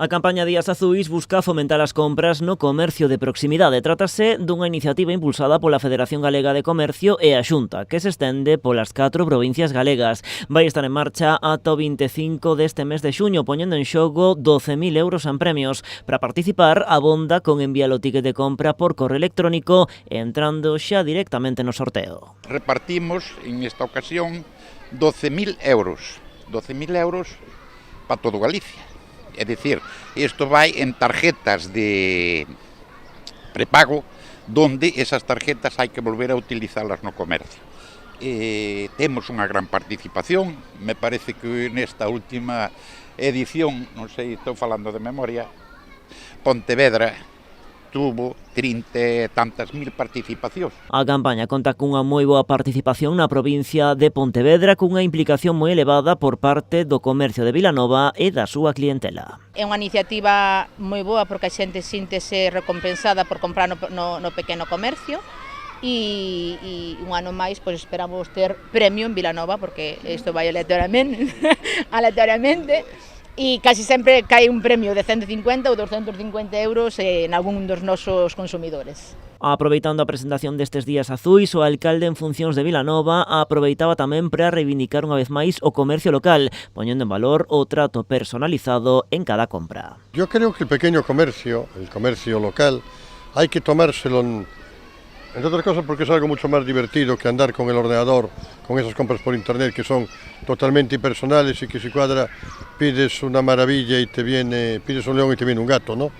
A campaña Días Azuis busca fomentar as compras no comercio de proximidade. Trátase dunha iniciativa impulsada pola Federación Galega de Comercio e a Xunta, que se estende polas 4 provincias galegas. Vai estar en marcha ata o 25 deste mes de xuño, poñendo en xogo 12.000 euros en premios. Para participar, abonda con enviar o ticket de compra por correo electrónico, entrando xa directamente no sorteo. Repartimos, en esta ocasión, 12.000 euros. 12.000 euros para todo Galicia. É dicir, isto vai en tarjetas de prepago, donde esas tarjetas hai que volver a utilizalas no comercio. Temos unha gran participación, me parece que nesta última edición, non sei, estou falando de memoria, Pontevedra tuvo 30 e tantas mil participacións. A campaña conta cunha moi boa participación na provincia de Pontevedra, cunha implicación moi elevada por parte do comercio de Vilanova e da súa clientela. É unha iniciativa moi boa porque a xente síntese recompensada por comprar no pequeno comercio e un ano máis pois esperamos ter premio en Vilanova porque isto vai aleatoriamente e casi sempre cae un premio de 150 ou 250 euros en algún dos nosos consumidores. Aproveitando a presentación destes Días Azuis, o alcalde en funcións de Vilanova aproveitaba tamén para reivindicar unha vez máis o comercio local, poñendo en valor o trato personalizado en cada compra. Yo creo que el pequeño comercio, el comercio local, hay que tomárselo, entre otras cosas porque es algo mucho más divertido que andar con el ordenador, con esas compras por internet que son totalmente impersonales y que si cuadra pides una maravilla y te viene, pides un león y te viene un gato, ¿no?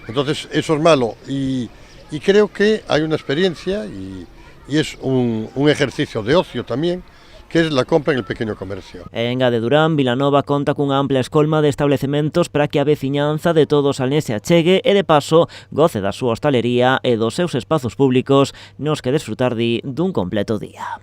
Entonces eso es malo y creo que hay una experiencia y es un ejercicio de ocio también, que es la compra en el pequeño comercio. En Gade Durán, Vilanova conta cunha amplia escolma de establecementos para que a veciñanza de todo o salnés se achegue e de paso goce da súa hostalería e dos seus espazos públicos nos que desfrutar dun completo día.